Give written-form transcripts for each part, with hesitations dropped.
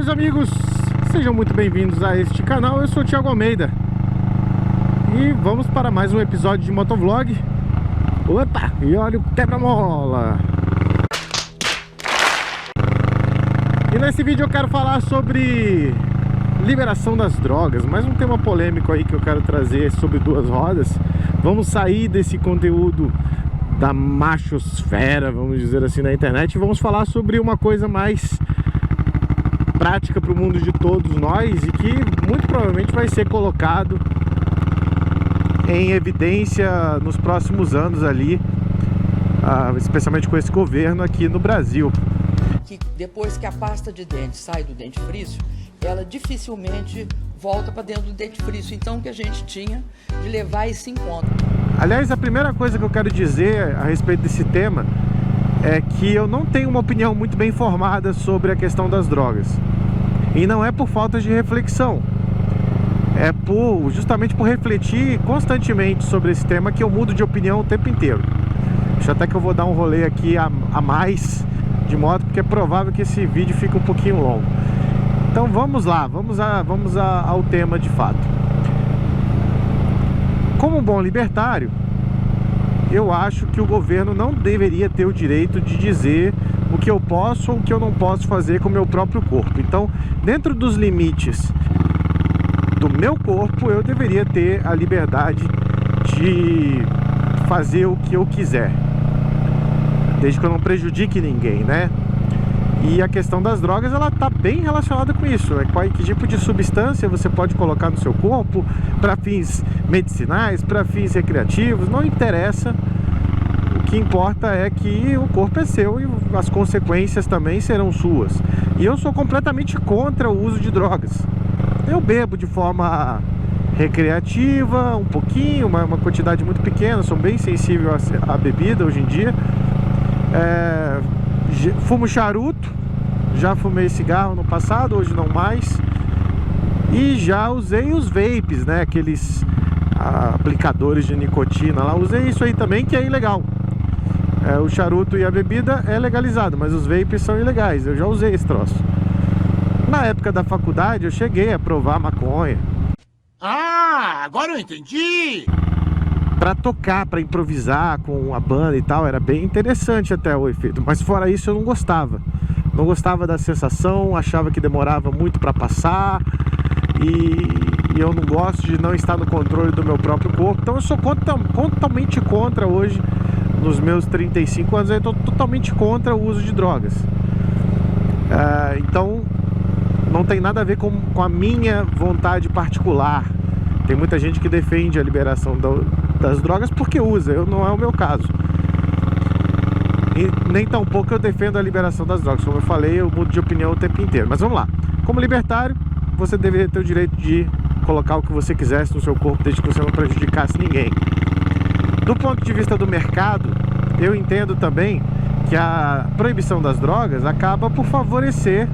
meus amigos, sejam muito bem-vindos a este canal. Eu sou o Thiago Almeida e vamos para mais um episódio de motovlog. Opa, e olha o quebra-mola. E nesse vídeo eu quero falar sobre liberação das drogas, mais um tema polêmico aí que eu quero trazer sobre duas rodas. Vamos sair desse conteúdo da machosfera, vamos dizer assim, na internet, e vamos falar sobre uma coisa mais prática para o mundo de todos nós e que muito provavelmente vai ser colocado em evidência nos próximos anos ali, especialmente com esse governo aqui no Brasil. Que depois que a pasta de dente sai do dentifrício, ela dificilmente volta para dentro do dentifrício. Então o que a gente tinha de levar isso em conta. Aliás, a primeira coisa que eu quero dizer a respeito desse tema é que eu não tenho uma opinião muito bem formada sobre a questão das drogas. E não é por falta de reflexão. É justamente por refletir constantemente sobre esse tema que eu mudo de opinião o tempo inteiro. Acho até que eu vou dar um rolê aqui a mais de moto, porque é provável que esse vídeo fique um pouquinho longo. Então vamos lá, vamos ao tema de fato. Como um bom libertário, eu acho que o governo não deveria ter o direito de dizer o que eu posso ou o que eu não posso fazer com o meu próprio corpo. Então, dentro dos limites do meu corpo, eu deveria ter a liberdade de fazer o que eu quiser, desde que eu não prejudique ninguém, né? E a questão das drogas, ela tá bem relacionada com isso. Que tipo de substância você pode colocar no seu corpo para fins medicinais, para fins recreativos, não interessa. O que importa é que o corpo é seu e as consequências também serão suas. E eu sou completamente contra o uso de drogas. Eu bebo de forma recreativa, um pouquinho, uma quantidade muito pequena, sou bem sensível à bebida hoje em dia. Fumo charuto, já fumei cigarro no passado, hoje não mais. E já usei os vapes, né, aqueles aplicadores de nicotina lá, usei isso aí também, que é ilegal. O charuto e a bebida é legalizado, mas os vapes são ilegais, eu já usei esse troço. Na época da faculdade eu cheguei a provar maconha. Ah, agora eu entendi! Pra tocar, pra improvisar com a banda e tal, era bem interessante até o efeito. Mas fora isso eu não gostava. Não gostava da sensação, achava que demorava muito pra passar. E eu não gosto de não estar no controle do meu próprio corpo. Então eu sou totalmente contra hoje, nos meus 35 anos, eu estou totalmente contra o uso de drogas. Então não tem nada a ver com a minha vontade particular. Tem muita gente que defende a liberação das drogas porque usa, não é o meu caso. E nem tampouco eu defendo a liberação das drogas. Como eu falei, eu mudo de opinião o tempo inteiro. Mas vamos lá. Como libertário, você deveria ter o direito de colocar o que você quisesse no seu corpo, desde que você não prejudicasse ninguém. Do ponto de vista do mercado, eu entendo também que a proibição das drogas acaba por favorecer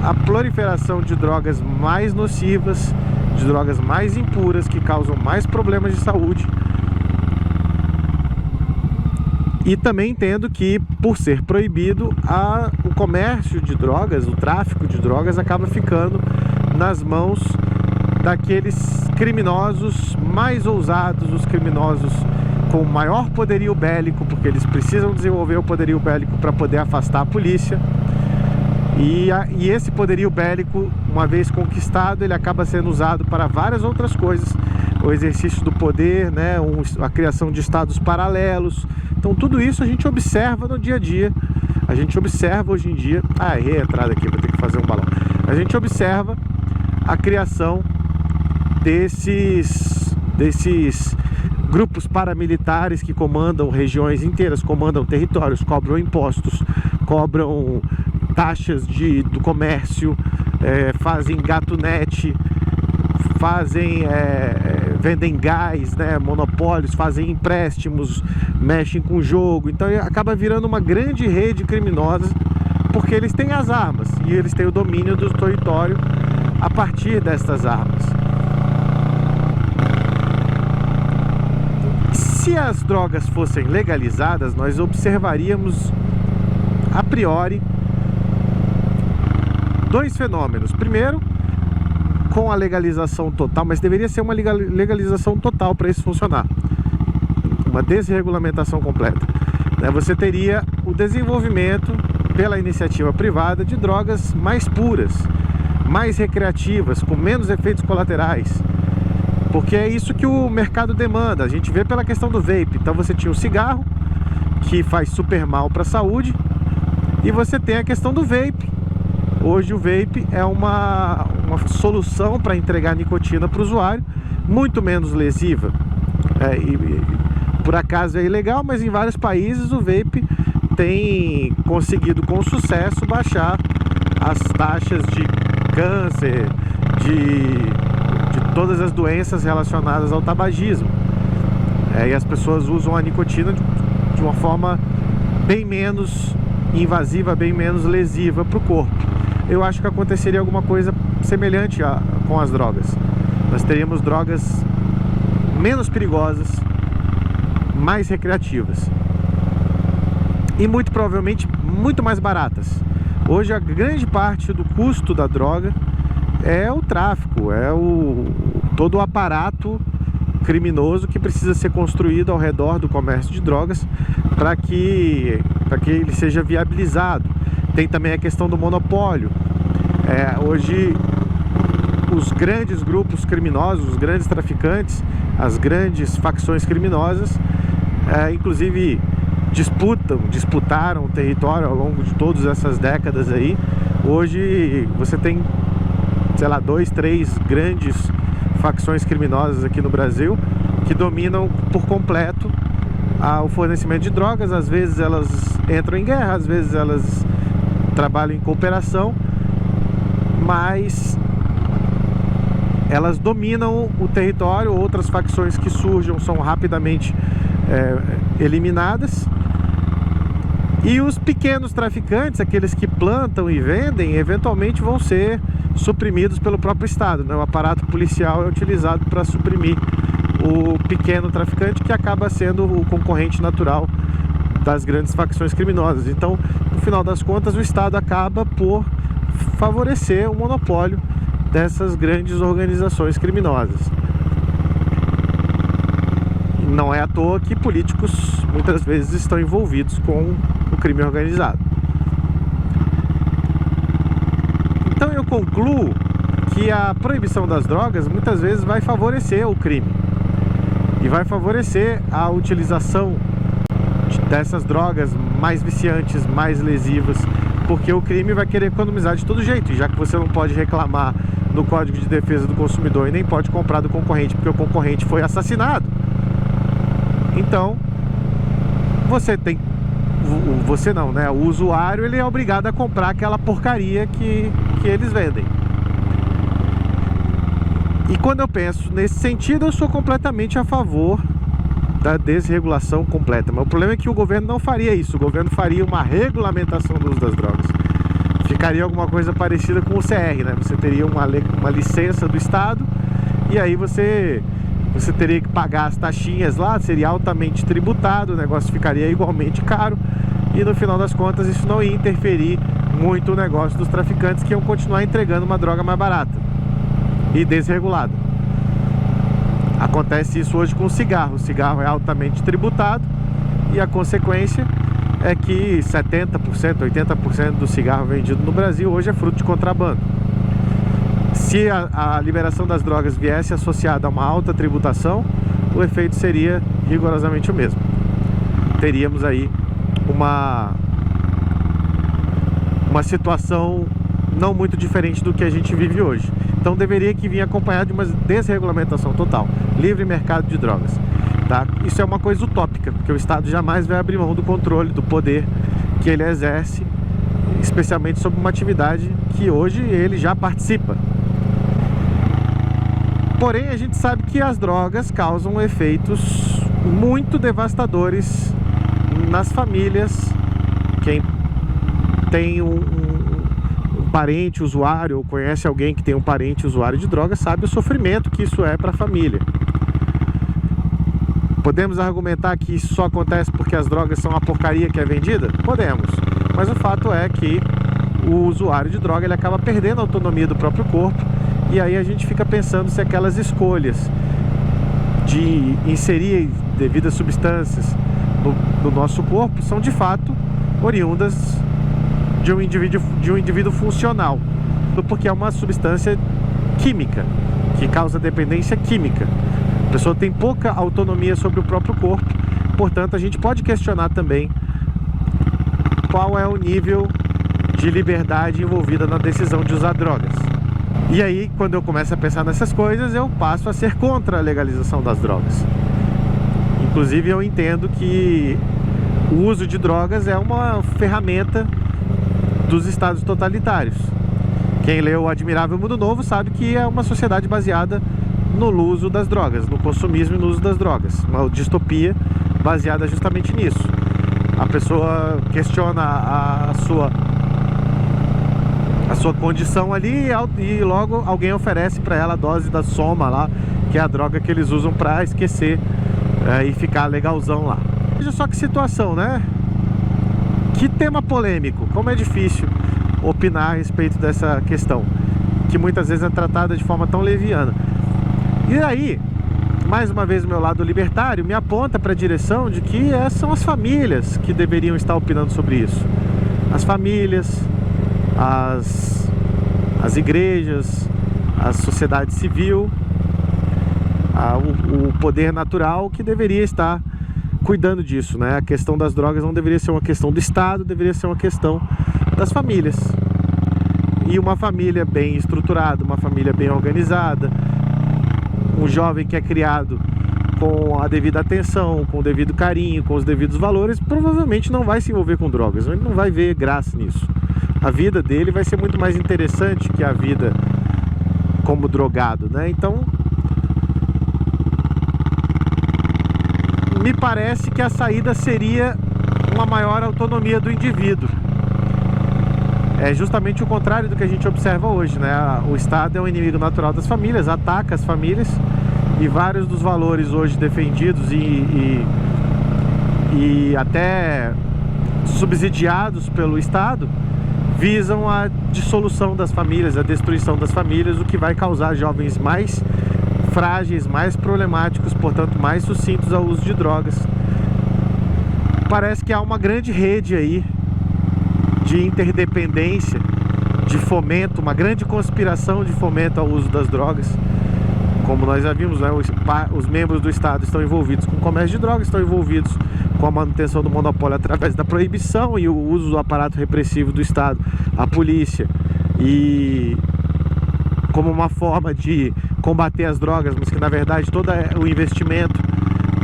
a proliferação de drogas mais nocivas, de drogas mais impuras, que causam mais problemas de saúde. E também entendo que, por ser proibido, o comércio de drogas, o tráfico de drogas acaba ficando nas mãos daqueles criminosos mais ousados, os criminosos com maior poderio bélico, porque eles precisam desenvolver o poderio bélico para poder afastar a polícia. E esse poderio bélico, uma vez conquistado, ele acaba sendo usado para várias outras coisas. O exercício do poder, né, a criação de estados paralelos. Então tudo isso a gente observa no dia a dia. A gente observa hoje em dia... errei a entrada aqui, vou ter que fazer um balão. A gente observa a criação desses grupos paramilitares que comandam regiões inteiras, comandam territórios, cobram impostos, cobram taxas do comércio, fazem gatunete, vendem gás, né, monopólios, fazem empréstimos, mexem com o jogo. Então acaba virando uma grande rede criminosa, porque eles têm as armas e eles têm o domínio do território a partir destas armas. Se as drogas fossem legalizadas, nós observaríamos a priori dois fenômenos. Primeiro, com a legalização total, mas deveria ser uma legalização total para isso funcionar, uma desregulamentação completa, né? Você teria o desenvolvimento pela iniciativa privada de drogas mais puras, mais recreativas, com menos efeitos colaterais, porque é isso que o mercado demanda. A gente vê pela questão do vape. Então você tinha o cigarro, que faz super mal para a saúde, e você tem a questão do vape. Hoje o vape é uma solução para entregar nicotina para o usuário, muito menos lesiva. Por acaso é ilegal, mas em vários países o vape tem conseguido com sucesso baixar as taxas de câncer, de todas as doenças relacionadas ao tabagismo. E as pessoas usam a nicotina de uma forma bem menos invasiva, bem menos lesiva para o corpo. Eu acho que aconteceria alguma coisa semelhante com as drogas. Nós teríamos drogas menos perigosas, mais recreativas e muito provavelmente muito mais baratas. Hoje a grande parte do custo da droga é o tráfico, é todo o aparato criminoso que precisa ser construído ao redor do comércio de drogas para que ele seja viabilizado. Tem também a questão do monopólio. Hoje os grandes grupos criminosos, os grandes traficantes, as grandes facções criminosas, inclusive disputaram o território ao longo de todas essas décadas aí. Hoje você tem, sei lá, 2, 3 grandes facções criminosas aqui no Brasil que dominam por completo o fornecimento de drogas. Às vezes elas entram em guerra, às vezes elas trabalham em cooperação, mas elas dominam o território. Outras facções que surjam são rapidamente eliminadas, e os pequenos traficantes, aqueles que plantam e vendem, eventualmente vão ser suprimidos pelo próprio Estado, né? O aparato policial é utilizado para suprimir o pequeno traficante, que acaba sendo o concorrente natural das grandes facções criminosas. Então, no final das contas, o Estado acaba por favorecer o monopólio dessas grandes organizações criminosas. Não é à toa que políticos muitas vezes estão envolvidos com o crime organizado. Então eu concluo que a proibição das drogas muitas vezes vai favorecer o crime e vai favorecer a utilização dessas drogas mais viciantes, mais lesivas, porque o crime vai querer economizar de todo jeito. E já que você não pode reclamar no Código de Defesa do Consumidor e nem pode comprar do concorrente porque o concorrente foi assassinado, então o usuário, ele é obrigado a comprar aquela porcaria que eles vendem. E quando eu penso nesse sentido, eu sou completamente a favor da desregulação completa. Mas o problema é que o governo não faria isso. O governo faria uma regulamentação do uso das drogas. Ficaria alguma coisa parecida com o CR, né? Você teria uma licença do Estado, e aí você teria que pagar as taxinhas lá, seria altamente tributado, o negócio ficaria igualmente caro, e no final das contas isso não ia interferir muito no negócio dos traficantes, que iam continuar entregando uma droga mais barata e desregulada. Acontece isso hoje com o cigarro. O cigarro é altamente tributado, e a consequência é que 70%, 80% do cigarro vendido no Brasil hoje é fruto de contrabando. Se a liberação das drogas viesse associada a uma alta tributação, o efeito seria rigorosamente o mesmo. Teríamos aí uma situação não muito diferente do que a gente vive hoje. Então deveria que vir acompanhado de uma desregulamentação total, livre mercado de drogas, tá? Isso é uma coisa utópica, porque o Estado jamais vai abrir mão do controle, do poder que ele exerce, especialmente sobre uma atividade que hoje ele já participa. Porém, a gente sabe que as drogas causam efeitos muito devastadores nas famílias. Quem tem um parente usuário, ou conhece alguém que tem um parente usuário de drogas, sabe o sofrimento que isso é para a família. Podemos argumentar que isso só acontece porque as drogas são a porcaria que é vendida? Podemos. Mas o fato é que o usuário de droga ele acaba perdendo a autonomia do próprio corpo, e aí a gente fica pensando se aquelas escolhas de inserir devidas substâncias no nosso corpo são de fato oriundas de um indivíduo funcional, porque é uma substância química que causa dependência química. A pessoa tem pouca autonomia sobre o próprio corpo, portanto a gente pode questionar também qual é o nível de liberdade envolvida na decisão de usar drogas. E aí, quando eu começo a pensar nessas coisas, eu passo a ser contra a legalização das drogas. Inclusive, eu entendo que o uso de drogas é uma ferramenta dos estados totalitários. Quem leu O Admirável Mundo Novo sabe que é uma sociedade baseada no uso das drogas, no consumismo e no uso das drogas. Uma distopia baseada justamente nisso. A pessoa questiona a sua condição ali e logo alguém oferece para ela a dose da soma lá, que é a droga que eles usam para esquecer e ficar legalzão lá. Veja só que situação, né? Que tema polêmico, como é difícil opinar a respeito dessa questão, que muitas vezes é tratada de forma tão leviana. E aí, mais uma vez o meu lado libertário me aponta para a direção de que são as famílias que deveriam estar opinando sobre isso. As famílias, as igrejas, a sociedade civil, o poder natural que deveria estar cuidando disso, né? A questão das drogas não deveria ser uma questão do Estado, deveria ser uma questão das famílias. E uma família bem estruturada, uma família bem organizada, um jovem que é criado com a devida atenção, com o devido carinho, com os devidos valores, provavelmente não vai se envolver com drogas, ele não vai ver graça nisso. A vida dele vai ser muito mais interessante que a vida como drogado, né? Então, me parece que a saída seria uma maior autonomia do indivíduo. É justamente o contrário do que a gente observa hoje, né? O Estado é um inimigo natural das famílias, ataca as famílias, e vários dos valores hoje defendidos e até subsidiados pelo Estado visam a dissolução das famílias, a destruição das famílias, o que vai causar jovens mais frágeis, mais problemáticos, portanto mais sucintos ao uso de drogas. Parece que há uma grande rede aí de interdependência, de fomento, uma grande conspiração de fomento ao uso das drogas. Como nós já vimos, né, os membros do Estado estão envolvidos com o comércio de drogas, estão envolvidos com a manutenção do monopólio através da proibição e o uso do aparato repressivo do Estado, a polícia, e como uma forma de combater as drogas, mas que na verdade todo o investimento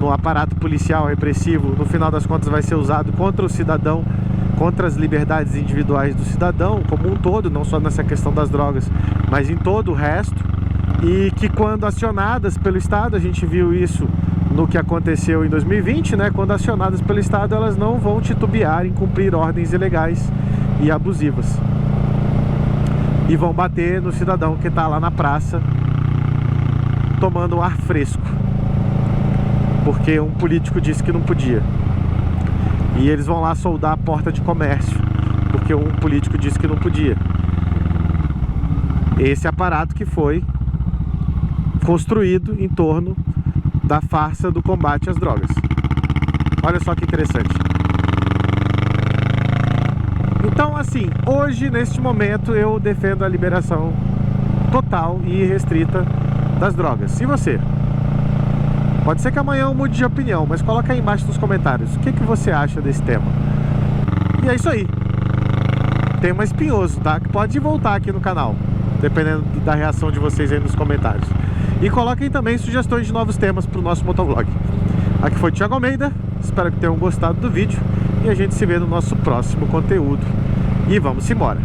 no aparato policial repressivo, no final das contas, vai ser usado contra o cidadão, contra as liberdades individuais do cidadão como um todo, não só nessa questão das drogas, mas em todo o resto. E que quando acionadas pelo Estado, a gente viu isso no que aconteceu em 2020, né? Quando acionadas pelo Estado, elas não vão titubear em cumprir ordens ilegais e abusivas. E vão bater no cidadão que está lá na praça tomando um ar fresco, porque um político disse que não podia. E eles vão lá soldar a porta de comércio, porque um político disse que não podia. Esse aparato que foi construído em torno da farsa do combate às drogas. Olha só que interessante. Então, assim, hoje, neste momento, eu defendo a liberação total e restrita das drogas. E você? Pode ser que amanhã eu mude de opinião, mas coloca aí embaixo nos comentários o que você acha desse tema. E é isso aí. Tema espinhoso, tá? Que pode voltar aqui no canal, dependendo da reação de vocês aí nos comentários. E coloquem também sugestões de novos temas para o nosso motovlog. Aqui foi o Thiago Almeida, espero que tenham gostado do vídeo e a gente se vê no nosso próximo conteúdo. E vamos embora!